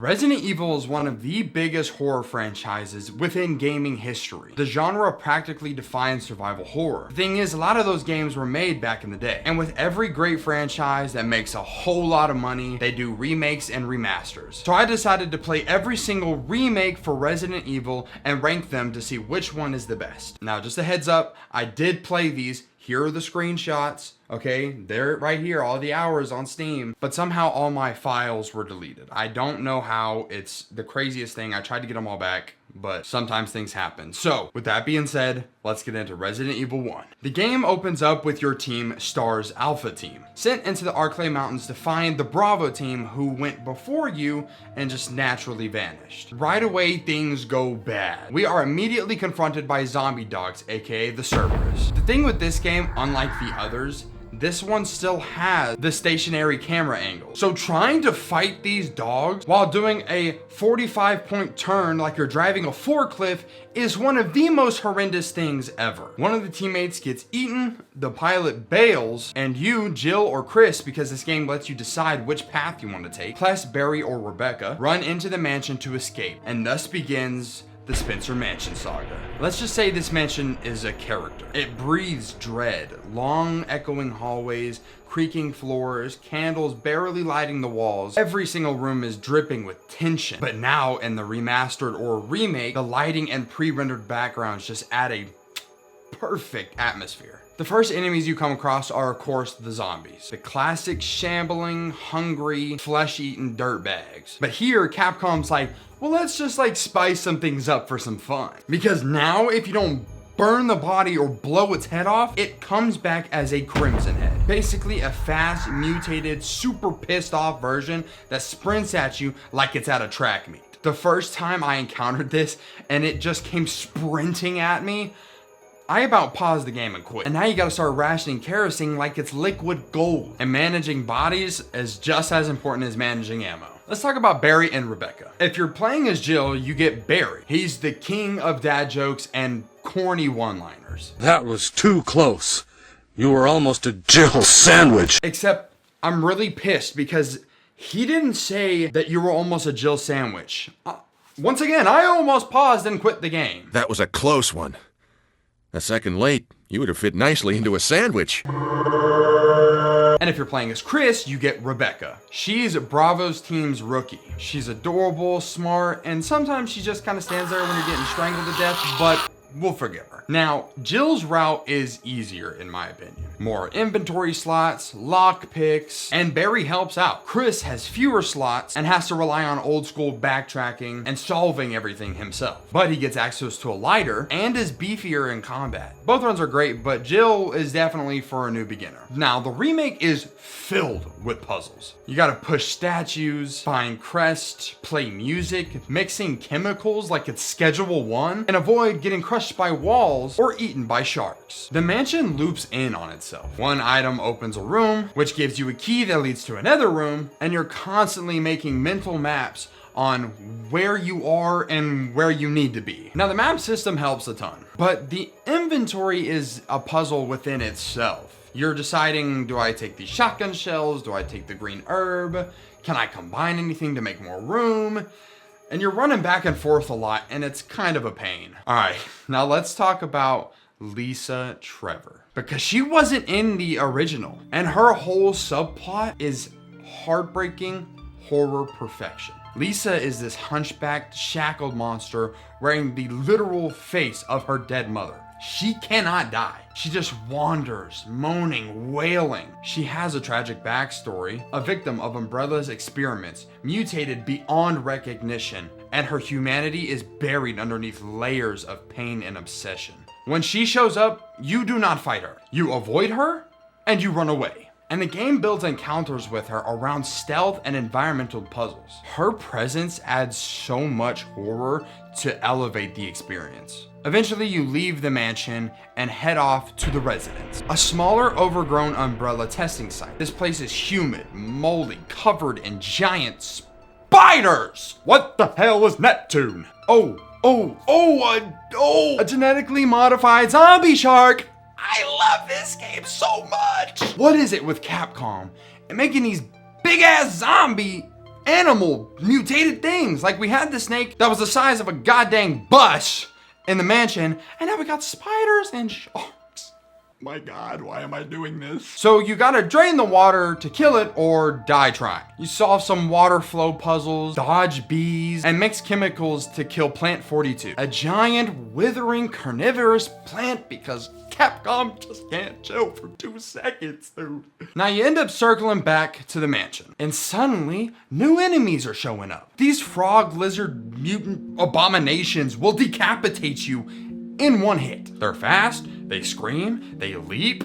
Resident Evil is one of the biggest horror franchises within gaming history. The genre practically defines survival horror. The thing is, a lot of those games were made back in the day. And with every great franchise that makes a whole lot of money, they do remakes and remasters. So I decided to play every single remake for Resident Evil and rank them to see which one is the best. Now, just a heads up, I did play these. Here are the screenshots, okay? They're right here, all the hours on Steam. But somehow all my files were deleted. I don't know how. It's the craziest thing. I tried to get them all back, but sometimes things happen. So, with that being said, let's get into Resident Evil 1. The game opens up with your team, STAR's Alpha team, sent into the Arklay Mountains to find the Bravo team who went before you and just naturally vanished. Right away, things go bad. We are immediately confronted by zombie dogs, aka the Cerberus. The thing with this game, unlike the others, this one still has the stationary camera angle. So trying to fight these dogs while doing a 45-point turn like you're driving a forklift is one of the most horrendous things ever. One of the teammates gets eaten, the pilot bails, and you, Jill or Chris, because this game lets you decide which path you want to take, plus Barry or Rebecca, run into the mansion to escape, and thus begins the Spencer Mansion saga. Let's just say this mansion is a character. It breathes dread, long echoing hallways, creaking floors, candles barely lighting the walls. Every single room is dripping with tension. But now in the remastered or remake, the lighting and pre-rendered backgrounds just add a perfect atmosphere. The first enemies you come across are, of course, the zombies. The classic shambling, hungry, flesh-eating dirtbags. But here, Capcom's like, well, let's just spice some things up for some fun. Because now, if you don't burn the body or blow its head off, it comes back as a Crimson Head. Basically a fast, mutated, super pissed off version that sprints at you like it's at a track meet. The first time I encountered this and it just came sprinting at me, I about paused the game and quit. And now you gotta start rationing kerosene like it's liquid gold. And managing bodies is just as important as managing ammo. Let's talk about Barry and Rebecca. If you're playing as Jill, you get Barry. He's the king of dad jokes and corny one-liners. That was too close. You were almost a Jill sandwich. Except I'm really pissed because he didn't say that you were almost a Jill sandwich. Once again, I almost paused and quit the game. That was a close one. A second late, you would have fit nicely into a sandwich. And if you're playing as Chris, you get Rebecca. She's Bravo's team's rookie. She's adorable, smart, and sometimes she just kind of stands there when you're getting strangled to death, but we'll forgive her. Now, Jill's route is easier in my opinion. More inventory slots, lock picks, and Barry helps out. Chris has fewer slots and has to rely on old school backtracking and solving everything himself. But he gets access to a lighter and is beefier in combat. Both runs are great, but Jill is definitely for a new beginner. Now, the remake is filled with puzzles. You gotta push statues, find crests, play music, mixing chemicals like it's Schedule 1, and avoid getting crushed by walls or eaten by sharks. The mansion loops in on itself. One item opens a room, which gives you a key that leads to another room, and you're constantly making mental maps on where you are and where you need to be. Now, the map system helps a ton, but the inventory is a puzzle within itself. You're deciding, do I take these shotgun shells? Do I take the green herb? Can I combine anything to make more room? And you're running back and forth a lot, and it's kind of a pain. All right, now let's talk about Lisa Trevor, because she wasn't in the original, and her whole subplot is heartbreaking horror perfection. Lisa is this hunchbacked, shackled monster wearing the literal face of her dead mother. She cannot die. She just wanders, moaning, wailing. She has a tragic backstory, a victim of Umbrella's experiments, mutated beyond recognition, and her humanity is buried underneath layers of pain and obsession. When she shows up, you do not fight her. You avoid her, and you run away. And the game builds encounters with her around stealth and environmental puzzles. Her presence adds so much horror to elevate the experience. Eventually, you leave the mansion and head off to the residence, a smaller, overgrown Umbrella testing site. This place is humid, moldy, covered in giant spiders! What the hell is Neptune? A genetically modified zombie shark! I love this game so much! What is it with Capcom and making these big ass zombie animal mutated things. Like, we had the snake that was the size of a goddamn bus in the mansion, and now we got spiders and sharks. My God, why am I doing this? So you gotta drain the water to kill it or die trying. You solve some water flow puzzles, dodge bees, and mix chemicals to kill Plant 42, a giant withering carnivorous plant because Capcom just can't chill for 2 seconds, dude. Now you end up circling back to the mansion, and suddenly new enemies are showing up. These frog lizard mutant abominations will decapitate you in one hit. They're fast, they scream, they leap.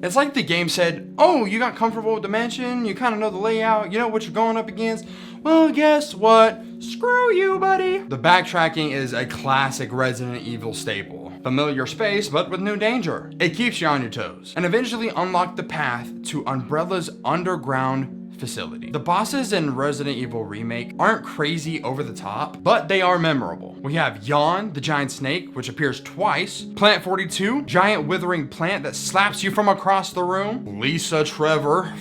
It's like the game said, oh, you got comfortable with the mansion, you kind of know the layout, you know what you're going up against. Well, guess what? Screw you, buddy. The backtracking is a classic Resident Evil staple. Familiar space, but with new danger. It keeps you on your toes. And eventually unlock the path to Umbrella's underground facility. The bosses in Resident Evil Remake aren't crazy over the top, but they are memorable. We have Yawn, the giant snake, which appears twice. Plant 42, giant withering plant that slaps you from across the room. Lisa Trevor,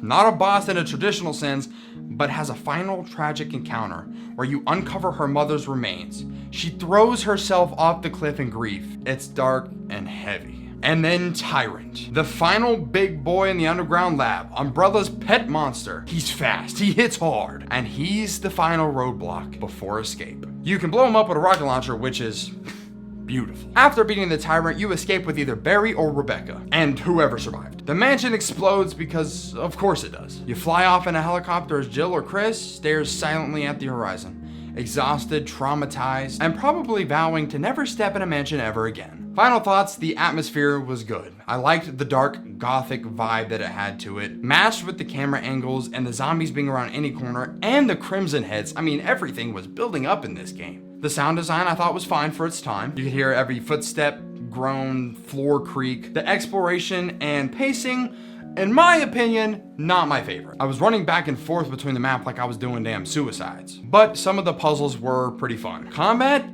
not a boss in a traditional sense, but has a final tragic encounter where you uncover her mother's remains. She throws herself off the cliff in grief. It's dark and heavy. And then Tyrant, the final big boy in the underground lab, Umbrella's pet monster. He's fast, he hits hard, and he's the final roadblock before escape. You can blow him up with a rocket launcher, which is beautiful. After beating the Tyrant, you escape with either Barry or Rebecca, and whoever survived. The mansion explodes because of course it does. You fly off in a helicopter as Jill or Chris stares silently at the horizon, exhausted, traumatized, and probably vowing to never step in a mansion ever again. Final thoughts, the atmosphere was good. I liked the dark, gothic vibe that it had to it, matched with the camera angles and the zombies being around any corner, and the crimson heads. I mean, everything was building up in this game. The sound design I thought was fine for its time. You could hear every footstep, groan, floor creak. The exploration and pacing, in my opinion, not my favorite. I was running back and forth between the map like I was doing damn suicides. But some of the puzzles were pretty fun. Combat?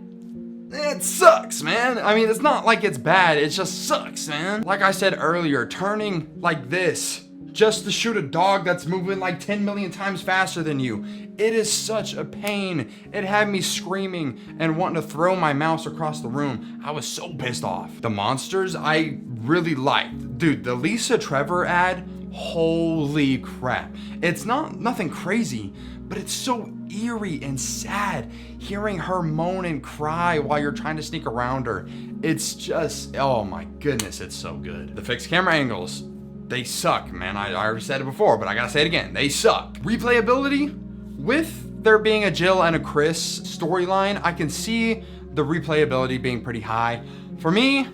It sucks, man. I mean, it's not like it's bad, it just sucks, man. Like I said earlier, turning like this just to shoot a dog that's moving like 10 million times faster than you. It is such a pain. It had me screaming and wanting to throw my mouse across the room. I was so pissed off. The monsters I really liked. Dude, the Lisa Trevor ad, holy crap. It's nothing crazy, but it's so eerie and sad hearing her moan and cry while you're trying to sneak around her. It's just, oh my goodness, it's so good. The fixed camera angles, they suck, man. I already said it before, but I gotta say it again. They suck. Replayability, with there being a Jill and a Chris storyline, I can see the replayability being pretty high. For me,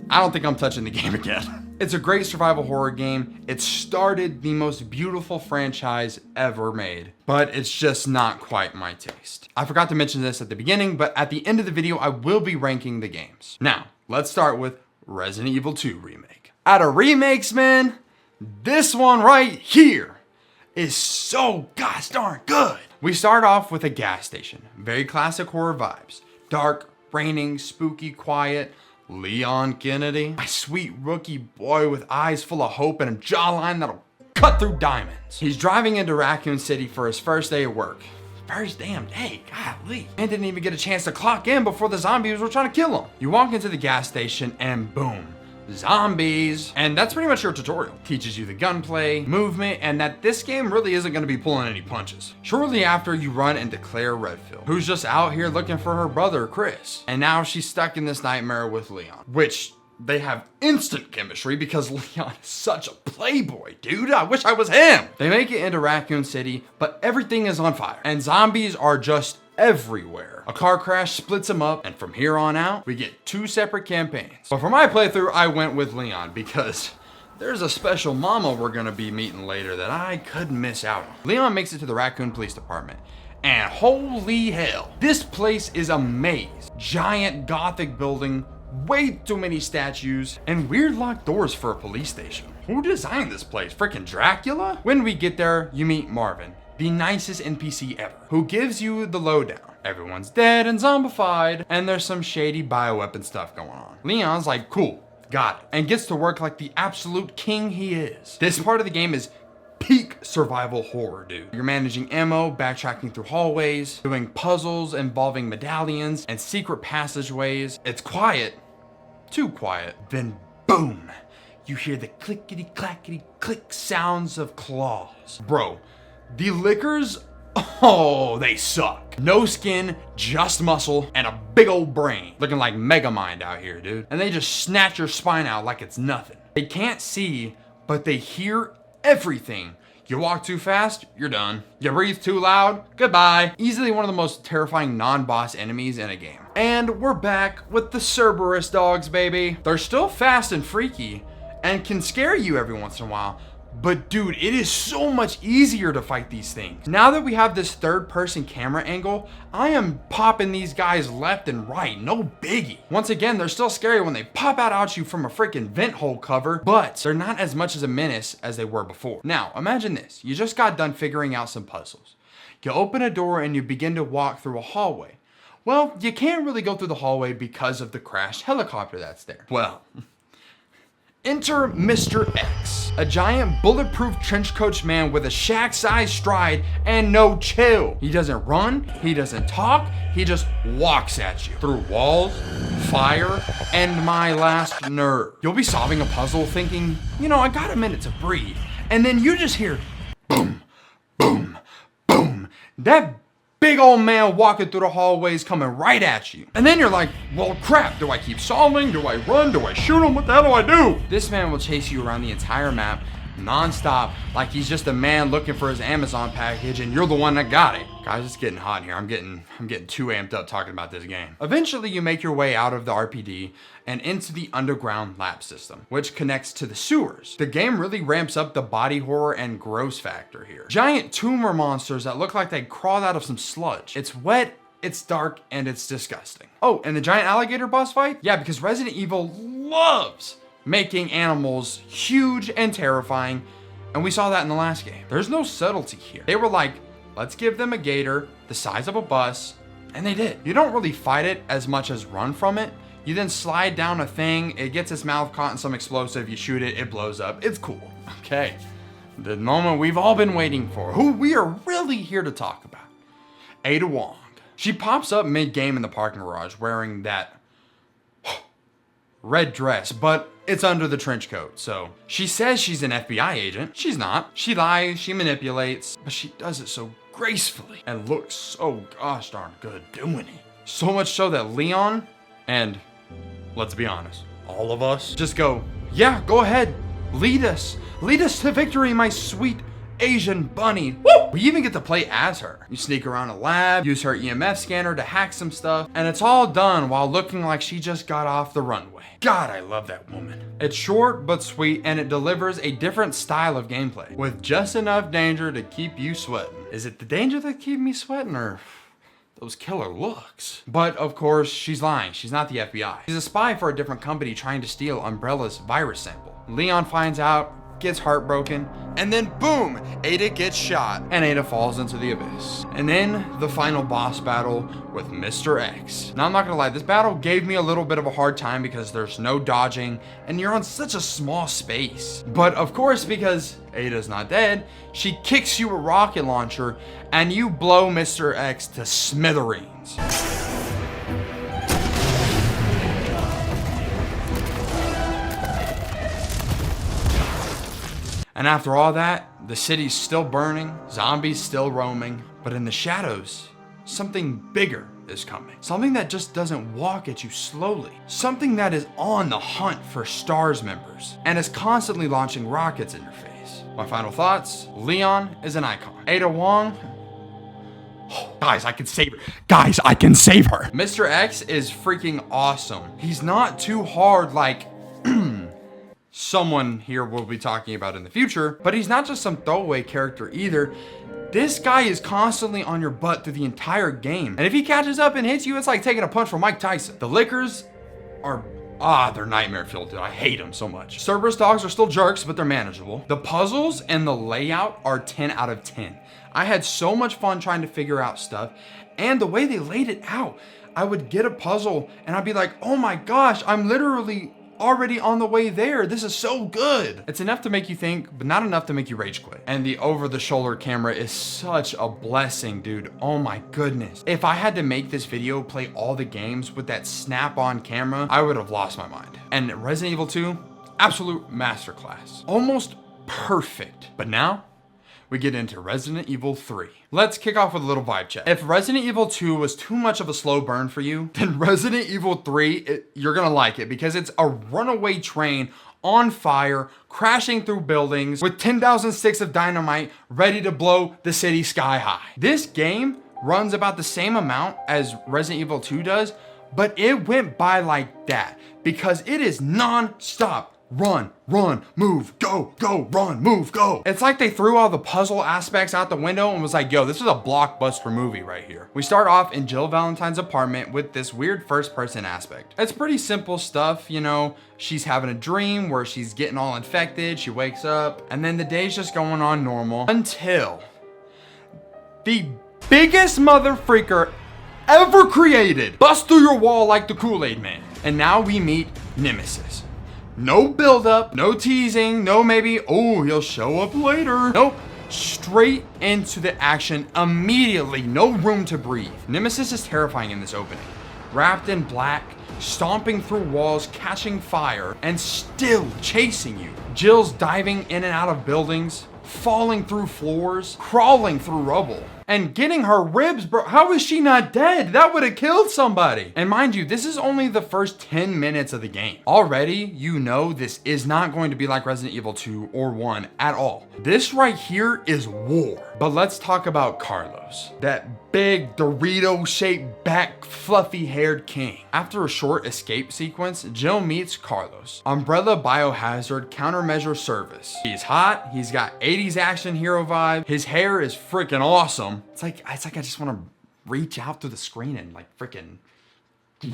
I don't think I'm touching the game again. It's a great survival horror game. It started the most beautiful franchise ever made, but it's just not quite my taste. I forgot to mention this at the beginning, but at the end of the video, I will be ranking the games. Now, let's start with Resident Evil 2 Remake. Out of remakes, man, this one right here is so gosh darn good. We start off with a gas station. Very classic horror vibes. Dark, raining, spooky, quiet. Leon Kennedy, my sweet rookie boy with eyes full of hope and a jawline that'll cut through diamonds. He's driving into Raccoon City for his first day of work. First damn day, golly. And didn't even get a chance to clock in before the zombies were trying to kill him. You walk into the gas station and boom, zombies. And that's pretty much your tutorial. Teaches you the gunplay, movement, and that this game really isn't gonna be pulling any punches. Shortly after, you run into Claire Redfield, who's just out here looking for her brother, Chris. And now she's stuck in this nightmare with Leon, which they have instant chemistry because Leon is such a playboy, dude. I wish I was him. They make it into Raccoon City, but everything is on fire and zombies are just everywhere. A car crash splits them up, and from here on out, we get 2 separate campaigns. But for my playthrough, I went with Leon because there's a special mama we're gonna be meeting later that I couldn't miss out on. Leon makes it to the Raccoon Police Department, and holy hell, this place is a maze. Giant gothic building, way too many statues, and weird locked doors for a police station. Who designed this place? Freaking Dracula? When we get there, you meet Marvin, the nicest NPC ever, who gives you the lowdown. Everyone's dead and zombified, and there's some shady bioweapon stuff going on. Leon's like, cool, got it, and gets to work like the absolute king he is. This part of the game is peak survival horror, dude. You're managing ammo, backtracking through hallways, doing puzzles involving medallions and secret passageways. It's quiet, too quiet. Then boom, you hear the clickety clackety click sounds of claws. Bro, the lickers, oh, they suck. No skin, just muscle, and a big old brain. Looking like Megamind out here, dude. And they just snatch your spine out like it's nothing. They can't see, but they hear everything. You walk too fast, you're done. You breathe too loud, goodbye. Easily one of the most terrifying non-boss enemies in a game. And we're back with the Cerberus dogs, baby. They're still fast and freaky and can scare you every once in a while. But dude, it is so much easier to fight these things. Now that we have this third-person camera angle, I am popping these guys left and right, no biggie. Once again, they're still scary when they pop out at you from a freaking vent hole cover, but they're not as much as a menace as they were before. Now, imagine this. You just got done figuring out some puzzles. You open a door and you begin to walk through a hallway. Well, you can't really go through the hallway because of the crashed helicopter that's there. Well, enter Mr. X, a giant bulletproof trench coat man with a shack-sized stride and no chill. He doesn't run, he doesn't talk, he just walks at you through walls, fire, and my last nerve. You'll be solving a puzzle thinking, you know, I got a minute to breathe. And then you just hear boom, boom, boom. That big old man walking through the hallways coming right at you. And then you're like, well, crap, do I keep solving? Do I run? Do I shoot him? What the hell do I do? This man will chase you around the entire map non-stop like he's just a man looking for his Amazon package and you're the one that got it. Guys, it's getting hot in here. I'm getting too amped up talking about this game. Eventually, you make your way out of the RPD and into the underground lab system, which connects to the sewers. The game really ramps up the body horror and gross factor here. Giant tumor monsters that look like they crawled out of some sludge. It's wet, it's dark, and it's disgusting. Oh, and the giant alligator boss fight? Yeah, because Resident Evil loves making animals huge and terrifying, and we saw that in the last game. There's no subtlety here. They were like, let's give them a gator the size of a bus, and they did. You don't really fight it as much as run from it. You then slide down a thing, it gets its mouth caught in some explosive, you shoot it, it blows up. It's cool. Okay, the moment we've all been waiting for, who we are really here to talk about. Ada Wong. She pops up mid-game in the parking garage wearing that red dress, but it's under the trench coat, so she says she's an FBI agent. She's not. She lies, she manipulates, but she does it so gracefully and looks so gosh darn good doing it. So much so that Leon, and let's be honest, all of us just go, yeah, go ahead, lead us to victory, my sweet Asian bunny. Woo! We even get to play as her. You sneak around a lab, use her EMF scanner to hack some stuff, and it's all done while looking like she just got off the runway. God, I love that woman. It's short but sweet, and it delivers a different style of gameplay with just enough danger to keep you sweating. Is it the danger that keeps me sweating, or those killer looks? But of course, she's lying. She's not the FBI. She's a spy for a different company trying to steal Umbrella's virus sample. Leon finds out, gets heartbroken, and then boom, Ada gets shot, and Ada falls into the abyss. And then the final boss battle with Mr. X. Now I'm not gonna lie, this battle gave me a little bit of a hard time because there's no dodging, and you're on such a small space. But of course, because Ada's not dead, she kicks you a rocket launcher, and you blow Mr. X to smithereens. And after all that, the city's still burning, zombies still roaming, but in the shadows, something bigger is coming. Something that just doesn't walk at you slowly. Something that is on the hunt for STARS members and is constantly launching rockets in your face. My final thoughts, Leon is an icon. Ada Wong, guys, I can save her. Guys, I can save her. Mr. X is freaking awesome. He's not too hard like someone here we'll be talking about in the future, but he's not just some throwaway character either. This guy is constantly on your butt through the entire game. And if he catches up and hits you, it's like taking a punch from Mike Tyson. The lickers are, they're nightmare filled, dude. I hate them so much. Cerberus dogs are still jerks, but they're manageable. The puzzles and the layout are 10 out of 10. I had so much fun trying to figure out stuff, and the way they laid it out, I would get a puzzle and I'd be like, oh my gosh, I'm literally already on the way there. This is so good. It's enough to make you think, but not enough to make you rage quit. And the over-the-shoulder camera is such a blessing, dude. Oh my goodness. If I had to make this video play all the games with that snap-on camera, I would have lost my mind. And Resident Evil 2, absolute masterclass. Almost perfect. But now, we get into Resident Evil 3. Let's kick off with a little vibe check. If Resident Evil 2 was too much of a slow burn for you, then Resident Evil 3, you're gonna like it because it's a runaway train on fire, crashing through buildings with 10,000 sticks of dynamite ready to blow the city sky high. This game runs about the same amount as Resident Evil 2 does, but it went by like that because it is non-stop. Run, run, move, go, go, run, move, go. It's like they threw all the puzzle aspects out the window and was like, yo, this is a blockbuster movie right here. We start off in Jill Valentine's apartment with this weird first person aspect. It's pretty simple stuff, you know, she's having a dream where she's getting all infected, she wakes up, and then the day's just going on normal until the biggest mother freaker ever created busts through your wall like the Kool-Aid Man. And now we meet Nemesis. No build up, no teasing, no maybe, oh, he'll show up later. Nope, straight into the action immediately, no room to breathe. Nemesis is terrifying in this opening. Wrapped in black, stomping through walls, catching fire, and still chasing you. Jill's diving in and out of buildings, falling through floors, crawling through rubble, and getting her ribs, bro. How is she not dead? That would have killed somebody. And mind you, this is only the first 10 minutes of the game. Already, you know this is not going to be like Resident Evil 2 or 1 at all. This right here is war. But let's talk about Carlos, that big Dorito-shaped back fluffy-haired king. After a short escape sequence, Jill meets Carlos, Umbrella Biohazard Countermeasure Service. He's hot, he's got 80s action hero vibe, his hair is freaking awesome. It's like I just want to reach out through the screen and like freaking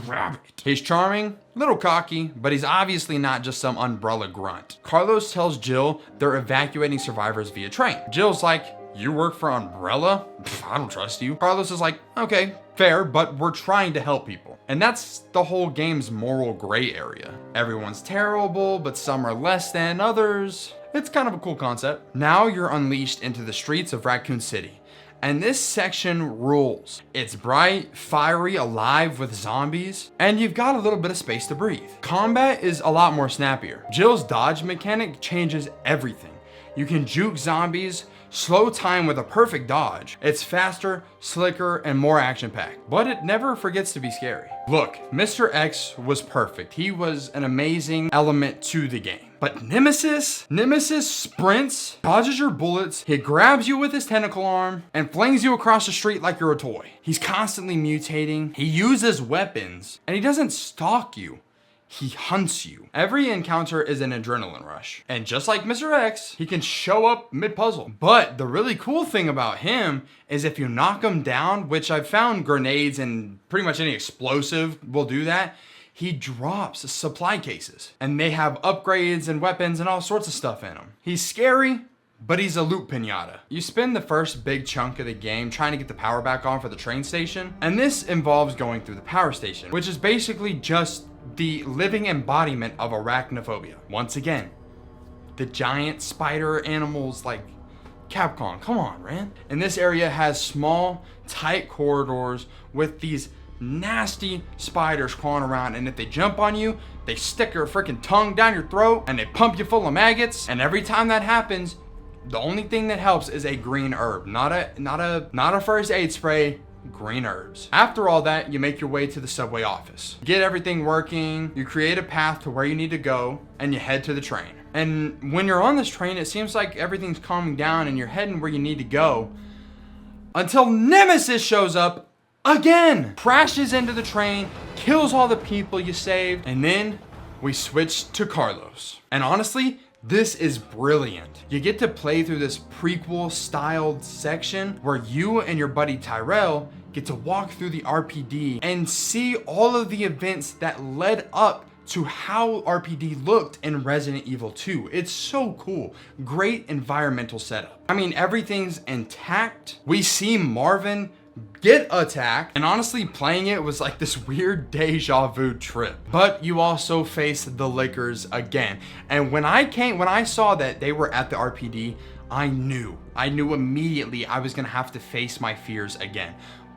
grab it. He's charming, little cocky, but he's obviously not just some Umbrella grunt. Carlos tells Jill they're evacuating survivors via train. Jill's like, you work for Umbrella? Pff, I don't trust you. Carlos is like, okay, fair, but we're trying to help people. And that's the whole game's moral gray area. Everyone's terrible, but some are less than others. It's kind of a cool concept. Now you're unleashed into the streets of Raccoon City. And this section rules. It's bright, fiery, alive with zombies, and you've got a little bit of space to breathe. Combat is a lot more snappier. Jill's dodge mechanic changes everything. You can juke zombies, slow time with a perfect dodge. It's faster, slicker, and more action-packed, but it never forgets to be scary. Look, Mr. X was perfect. He was an amazing element to the game. But Nemesis sprints, dodges your bullets, he grabs you with his tentacle arm, and flings you across the street like you're a toy. He's constantly mutating, he uses weapons, and he doesn't stalk you. He hunts you. Every encounter is an adrenaline rush. And just like Mr. X, he can show up mid-puzzle. But the really cool thing about him is if you knock him down, which I've found grenades and pretty much any explosive will do that, he drops supply cases. And they have upgrades and weapons and all sorts of stuff in them. He's scary, but he's a loot pinata. You spend the first big chunk of the game trying to get the power back on for the train station. And this involves going through the power station, which is basically just the living embodiment of arachnophobia. Once again, the giant spider animals like Capcom, come on, man. And this area has small, tight corridors with these nasty spiders crawling around, and if they jump on you, they stick their freaking tongue down your throat and they pump you full of maggots. And every time that happens, the only thing that helps is a green herb, not a first aid spray. Green herbs. After all that, you make your way to the subway office. Get everything working, you create a path to where you need to go, and you head to the train. And when you're on this train, it seems like everything's calming down and you're heading where you need to go until Nemesis shows up again, crashes into the train, kills all the people you saved, and then we switch to Carlos. And honestly, this is brilliant. You get to play through this prequel styled section where you and your buddy Tyrell get to walk through the RPD and see all of the events that led up to how RPD looked in Resident Evil 2. It's so cool. Great environmental setup. I mean, everything's intact. We see Marvin get attacked, and honestly playing it was like this weird deja vu trip. But you also face the Lickers again, and when I saw that they were at the RPD, I knew immediately I was gonna have to face my fears again.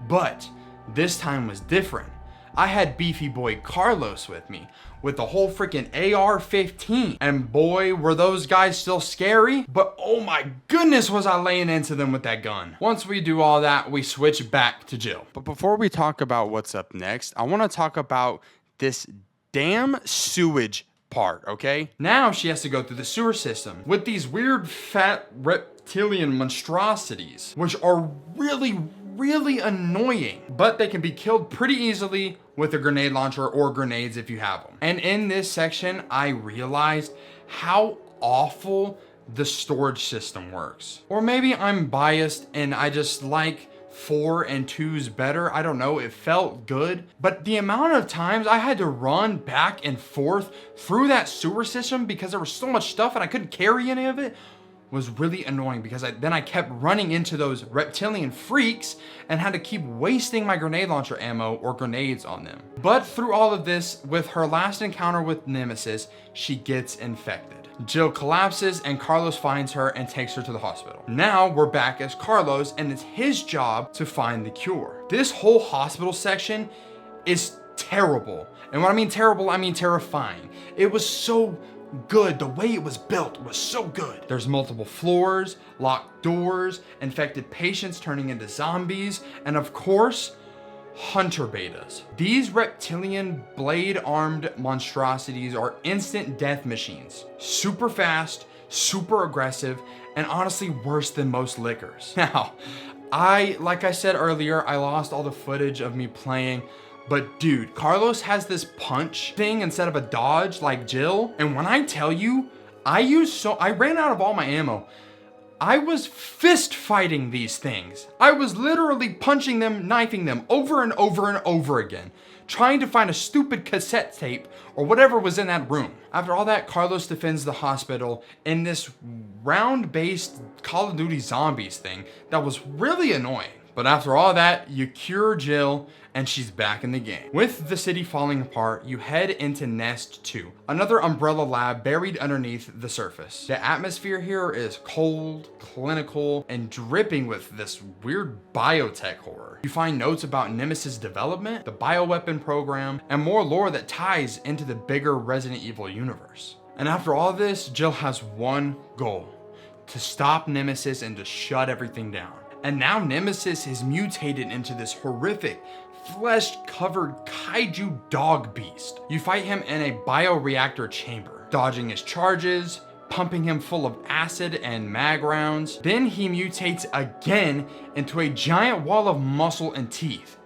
But this time was different. I had beefy boy Carlos with me with the whole freaking AR-15, and boy were those guys still scary, but oh my goodness was I laying into them with that gun. Once we do all that, we switch back to Jill. But before we talk about what's up next, I want to talk about this damn sewage part, okay? Now she has to go through the sewer system with these weird fat reptilian monstrosities, which are really annoying, but they can be killed pretty easily with a grenade launcher or grenades if you have them. And in this section, I realized how awful the storage system works. Or maybe I'm biased and I just like 4 and 2s better. I don't know, it felt good. But the amount of times I had to run back and forth through that sewer system because there was so much stuff and I couldn't carry any of it was really annoying, because then I kept running into those reptilian freaks and had to keep wasting my grenade launcher ammo or grenades on them. But through all of this, with her last encounter with Nemesis, she gets infected. Jill collapses and Carlos finds her and takes her to the hospital. Now we're back as Carlos and it's his job to find the cure. This whole hospital section is terrible. And when I mean terrible, I mean terrifying. It was so good. The way it was built was so good. There's multiple floors, locked doors, infected patients turning into zombies, and of course, hunter betas. These reptilian blade-armed monstrosities are instant death machines. Super fast, super aggressive, and honestly worse than most lickers. Now, like I said earlier, I lost all the footage of me playing. But dude, Carlos has this punch thing instead of a dodge like Jill. And when I tell you, I ran out of all my ammo. I was fist fighting these things. I was literally punching them, knifing them over and over and over again, trying to find a stupid cassette tape or whatever was in that room. After all that, Carlos defends the hospital in this round-based Call of Duty Zombies thing that was really annoying. But after all that, you cure Jill and she's back in the game. With the city falling apart, you head into Nest 2, another Umbrella lab buried underneath the surface. The atmosphere here is cold, clinical, and dripping with this weird biotech horror. You find notes about Nemesis development, the bioweapon program, and more lore that ties into the bigger Resident Evil universe. And after all this, Jill has one goal: to stop Nemesis and to shut everything down. And now Nemesis is mutated into this horrific, flesh-covered kaiju dog beast. You fight him in a bioreactor chamber, dodging his charges, pumping him full of acid and mag rounds. Then he mutates again into a giant wall of muscle and teeth.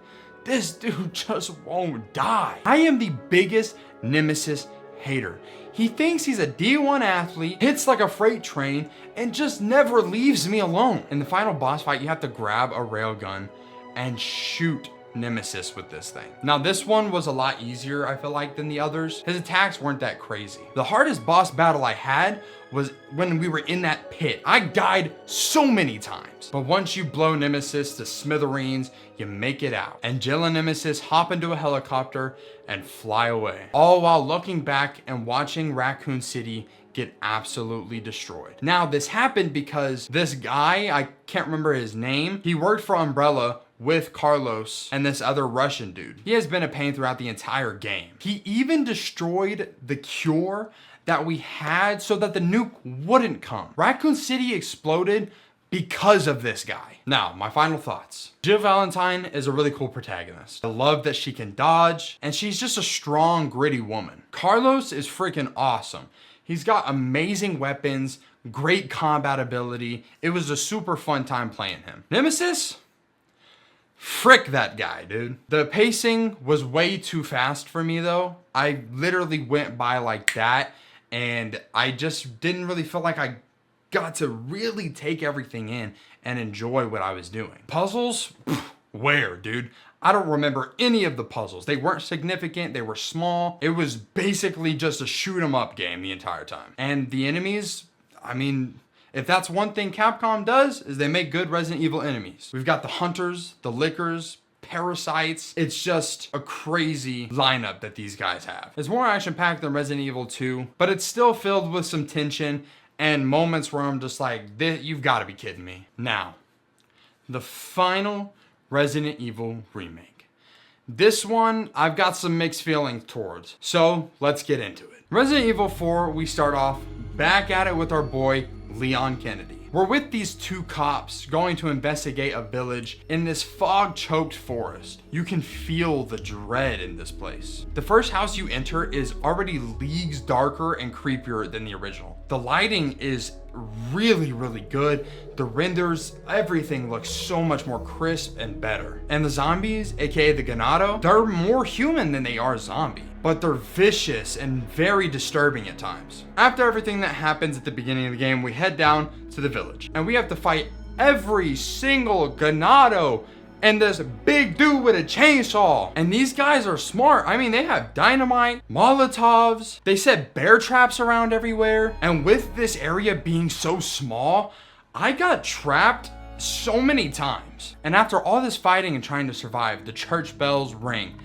This dude just won't die. I am the biggest Nemesis hater. He thinks he's a D1 athlete, hits like a freight train, and just never leaves me alone. In the final boss fight, you have to grab a railgun and shoot Nemesis with this thing. Now this one was a lot easier, I feel like, than the others. His attacks weren't that crazy. The hardest boss battle I had was when we were in that pit. I died so many times. But once you blow Nemesis to smithereens, you make it out. And Jill and Nemesis hop into a helicopter and fly away. All while looking back and watching Raccoon City get absolutely destroyed. Now this happened because this guy, I can't remember his name, he worked for Umbrella with Carlos and this other Russian dude. He has been a pain throughout the entire game. He even destroyed the cure that we had so that the nuke wouldn't come. Raccoon City exploded because of this guy. Now, my final thoughts. Jill Valentine is a really cool protagonist. I love that she can dodge, and she's just a strong, gritty woman. Carlos is freaking awesome. He's got amazing weapons, great combat ability. It was a super fun time playing him. Nemesis? Frick that guy, dude. The pacing was way too fast for me though. I literally went by like that, and I just didn't really feel like I got to really take everything in and enjoy what I was doing. Puzzles? Where, dude? I don't remember any of the puzzles. They weren't significant, they were small. It was basically just a shoot 'em up game the entire time. And the enemies, I mean, If that's one thing Capcom does, is they make good Resident Evil enemies. We've got the hunters, the lickers, parasites. It's just a crazy lineup that these guys have. It's more action-packed than Resident Evil 2, but it's still filled with some tension and moments where I'm just like, you've got to be kidding me. Now, the final Resident Evil remake. This one, I've got some mixed feelings towards, so let's get into it. Resident Evil 4, we start off back at it with our boy, Leon Kennedy. We're with these two cops going to investigate a village in this fog-choked forest. You can feel the dread in this place. The first house you enter is already leagues darker and creepier than the original. The lighting is really, really good. The renders, everything looks so much more crisp and better. And the zombies, aka the Ganado, they're more human than they are zombie, but they're vicious and very disturbing at times. After everything that happens at the beginning of the game, we head down to the village and we have to fight every single Ganado and this big dude with a chainsaw. And these guys are smart. I mean, they have dynamite, Molotovs, they set bear traps around everywhere. And with this area being so small, I got trapped so many times. And after all this fighting and trying to survive, the church bells ring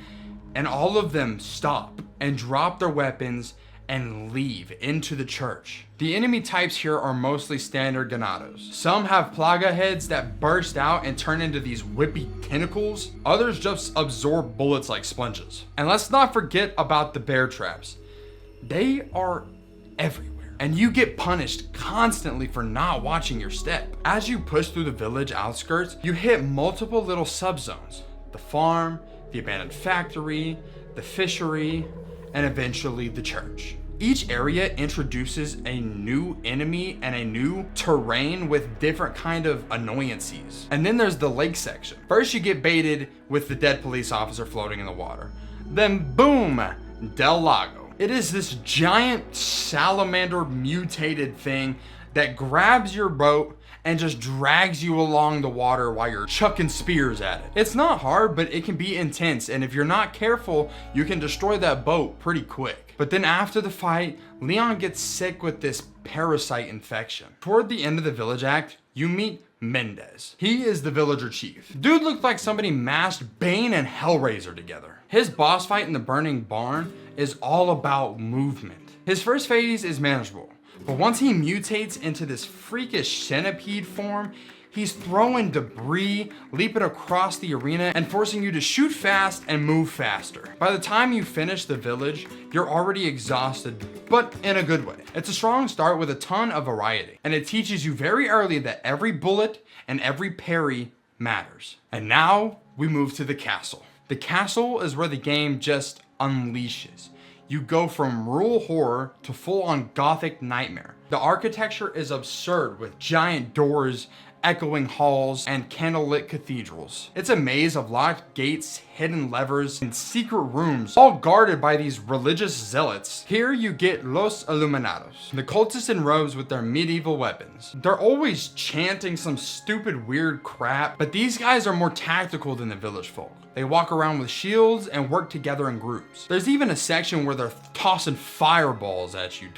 and all of them stop and drop their weapons and leave into the church. The enemy types here are mostly standard Ganados. Some have Plaga heads that burst out and turn into these whippy tentacles. Others just absorb bullets like sponges. And let's not forget about the bear traps. They are everywhere, and you get punished constantly for not watching your step. As you push through the village outskirts, you hit multiple little subzones. The farm, the abandoned factory, the fishery, and eventually the church. Each area introduces a new enemy and a new terrain with different kind of annoyances. And then there's the lake section. First you get baited with the dead police officer floating in the water. Then boom, Del Lago. It is this giant salamander mutated thing that grabs your boat and just drags you along the water while you're chucking spears at it. It's not hard, but it can be intense, and if you're not careful, you can destroy that boat pretty quick. But then after the fight, Leon gets sick with this parasite infection. Toward the end of the village act, you meet Mendez. He is the villager chief. Dude looked like somebody mashed Bane and Hellraiser together. His boss fight in the burning barn is all about movement. His first phase is manageable, but once he mutates into this freakish centipede form, he's throwing debris, leaping across the arena, and forcing you to shoot fast and move faster. By the time you finish the village, you're already exhausted, but in a good way. It's a strong start with a ton of variety, and it teaches you very early that every bullet and every parry matters. And now we move to the castle. The castle is where the game just unleashes. You go from rural horror to full-on gothic nightmare. The architecture is absurd with giant doors, echoing halls, and candlelit cathedrals. It's a maze of locked gates, hidden levers, and secret rooms, all guarded by these religious zealots. Here you get Los Iluminados, the cultists in robes with their medieval weapons. They're always chanting some stupid weird crap, but these guys are more tactical than the village folk. They walk around with shields and work together in groups. There's even a section where they're tossing fireballs at you,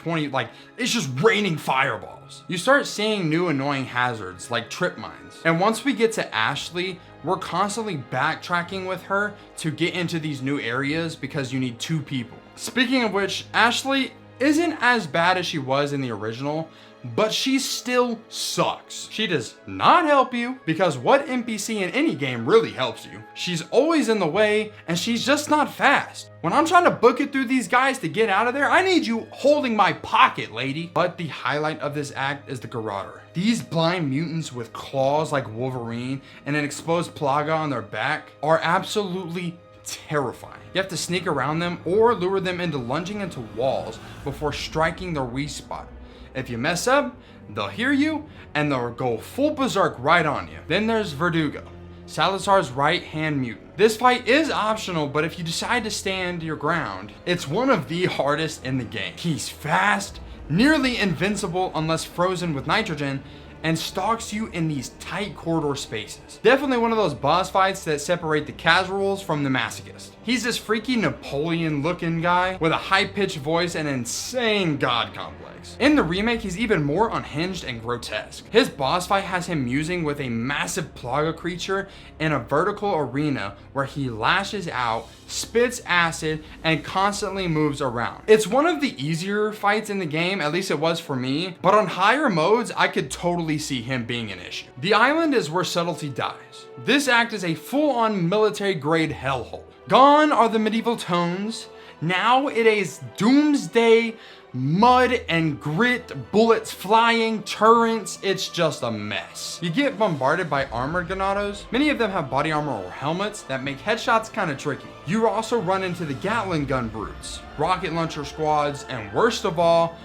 it's just raining fireballs. You start seeing new annoying hazards like trip mines. And once we get to Ashley, we're constantly backtracking with her to get into these new areas because you need two people. Speaking of which, Ashley isn't as bad as she was in the original, but she still sucks. She does not help you, because what NPC in any game really helps you? She's always in the way, and she's just not fast. When I'm trying to book it through these guys to get out of there, I need you holding my pocket, lady. But the highlight of this act is the Garroter. These blind mutants with claws like Wolverine and an exposed plaga on their back are absolutely terrifying. You have to sneak around them or lure them into lunging into walls before striking their weak spot. If you mess up, they'll hear you and they'll go full berserk right on you. Then there's Verdugo, Salazar's right-hand mutant. This fight is optional, but if you decide to stand your ground, it's one of the hardest in the game. He's fast, nearly invincible unless frozen with nitrogen, and stalks you in these tight corridor spaces. Definitely one of those boss fights that separate the casuals from the masochist. He's this freaky Napoleon looking guy with a high-pitched voice and insane god complex. In the remake, he's even more unhinged and grotesque. His boss fight has him musing with a massive plaga creature in a vertical arena where he lashes out, spits acid, and constantly moves around. It's one of the easier fights in the game, at least it was for me, but on higher modes, I could totally see him being an issue. The island is where subtlety dies. This act is a full-on military-grade hellhole. Gone are the medieval tones. Now it is doomsday, mud and grit, bullets flying, turrets. It's just a mess. You get bombarded by armored granados. Many of them have body armor or helmets that make headshots kind of tricky. You also run into the Gatling gun brutes, rocket launcher squads, and worst of all,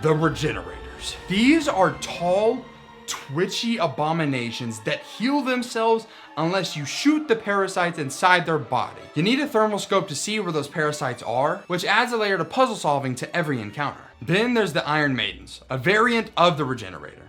the regenerators. These are tall, twitchy abominations that heal themselves unless you shoot the parasites inside their body. You need a thermal scope to see where those parasites are, which adds a layer to puzzle solving to every encounter. Then there's the Iron Maidens, a variant of the regenerator.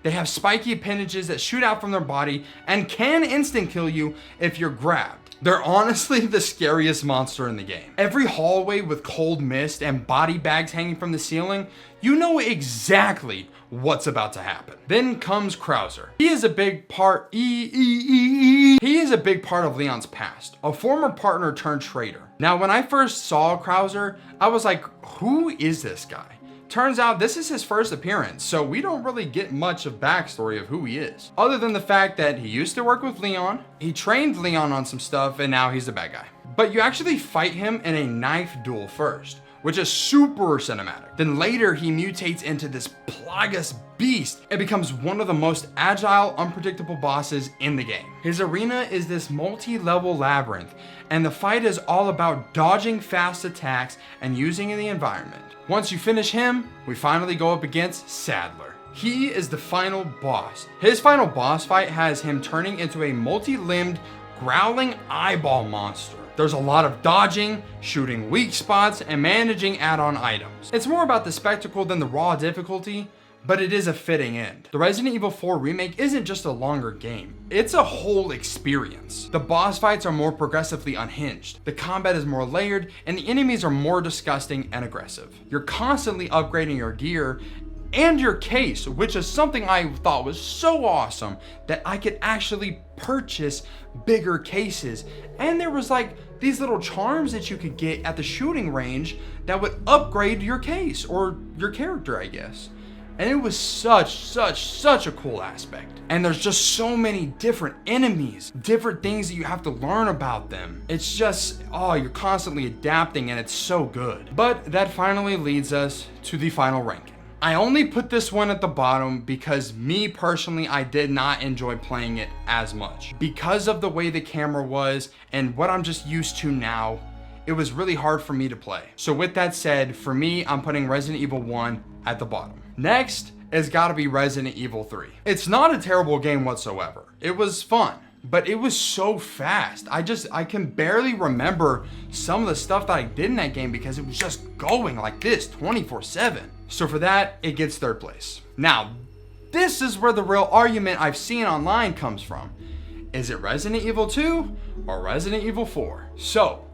They have spiky appendages that shoot out from their body and can instant kill you if you're grabbed. They're honestly the scariest monster in the game. Every hallway with cold mist and body bags hanging from the ceiling, you know exactly what's about to happen. Then comes Krauser. He is a big part He is a big part of Leon's past, a former partner turned traitor. Now, when I first saw Krauser, I was like, who is this guy? Turns out this is his first appearance, so we don't really get much of backstory of who he is, other than the fact that he used to work with Leon, he trained Leon on some stuff, and now he's a bad guy. But you actually fight him in a knife duel first, which is super cinematic. Then later he mutates into this plagueous beast and becomes one of the most agile, unpredictable bosses in the game. His arena is this multi-level labyrinth, and the fight is all about dodging fast attacks and using the environment. Once you finish him, we finally go up against Sadler. He is the final boss. His final boss fight has him turning into a multi-limbed, growling eyeball monster. There's a lot of dodging, shooting weak spots, and managing add-on items. It's more about the spectacle than the raw difficulty, but it is a fitting end. The Resident Evil 4 remake isn't just a longer game, it's a whole experience. The boss fights are more progressively unhinged, the combat is more layered, and the enemies are more disgusting and aggressive. You're constantly upgrading your gear and your case, which is something I thought was so awesome that I could actually purchase bigger cases. And there was like these little charms that you could get at the shooting range that would upgrade your case or your character, I guess. And it was such a cool aspect. And there's just so many different enemies, different things that you have to learn about them. It's just, you're constantly adapting and it's so good. But that finally leads us to the final ranking. I only put this one at the bottom because me personally, I did not enjoy playing it as much. Because of the way the camera was and what I'm just used to now, it was really hard for me to play. So with that said, for me, I'm putting Resident Evil 1 at the bottom. Next has gotta be Resident Evil 3. It's not a terrible game whatsoever. It was fun, but it was so fast. I can barely remember some of the stuff that I did in that game because it was just going like this 24/7. So for that, it gets third place. Now, this is where the real argument I've seen online comes from. Is it Resident Evil 2 or Resident Evil 4? So,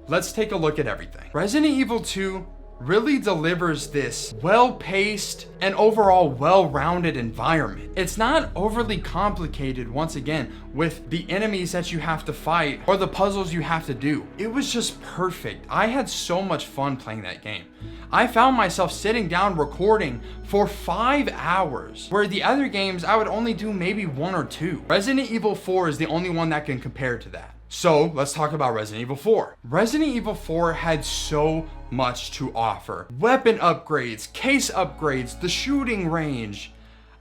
let's take a look at everything. Resident Evil 2 really delivers this well-paced and overall well-rounded environment. It's not overly complicated, once again, with the enemies that you have to fight or the puzzles you have to do. It was just perfect. I had so much fun playing that game. I found myself sitting down recording for 5 hours, where the other games I would only do maybe 1 or 2. Resident Evil 4 is the only one that can compare to that. So let's talk about Resident Evil 4. Resident Evil 4 had so much to offer. Weapon upgrades, case upgrades, the shooting range,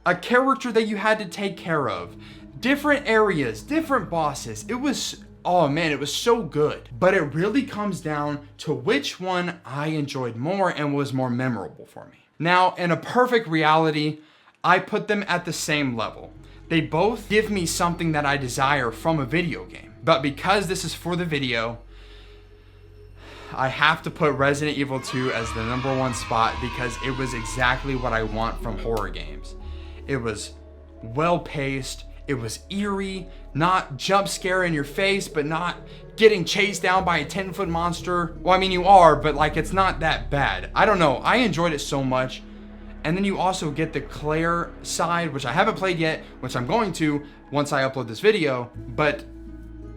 a character that you had to take care of, different areas, different bosses. It was, oh man, it was so good. But it really comes down to which one I enjoyed more and was more memorable for me. Now, in a perfect reality, I put them at the same level. They both give me something that I desire from a video game. But because this is for the video, I have to put Resident Evil 2 as the #1 spot because it was exactly what I want from horror games. It was well paced. It was eerie, not jump scare in your face, but not getting chased down by a 10-foot monster. Well, I mean, you are, but like, it's not that bad. I don't know. I enjoyed it so much. And then you also get the Claire side, which I haven't played yet, which I'm going to once I upload this video. But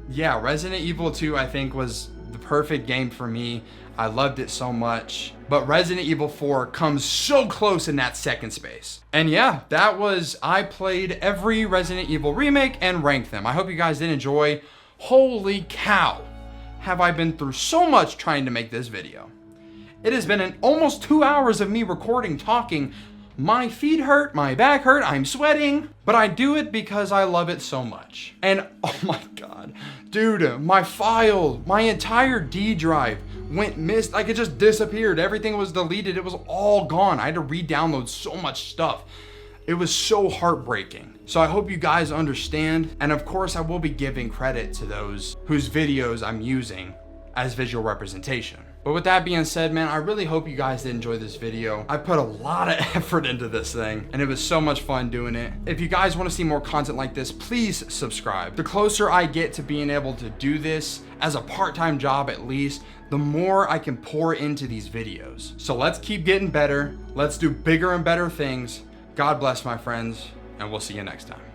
yeah, Resident Evil 2, I think, was the perfect game for me. I loved it so much. But Resident Evil 4 comes so close in that second space. And yeah, I played every Resident Evil remake and ranked them. I hope you guys did enjoy. Holy cow, have I been through so much trying to make this video. It has been almost 2 hours of me recording, talking. My feet hurt, my back hurt, I'm sweating, but I do it because I love it so much. And oh my God, dude, my file, my entire D drive went missed. Like, it just disappeared. Everything was deleted. It was all gone. I had to re-download so much stuff. It was so heartbreaking. So I hope you guys understand. And of course, I will be giving credit to those whose videos I'm using as visual representation. But with that being said, man, I really hope you guys did enjoy this video. I put a lot of effort into this thing, and it was so much fun doing it. If you guys want to see more content like this, please subscribe. The closer I get to being able to do this as a part-time job at least, the more I can pour into these videos. So let's keep getting better. Let's do bigger and better things. God bless, my friends, and we'll see you next time.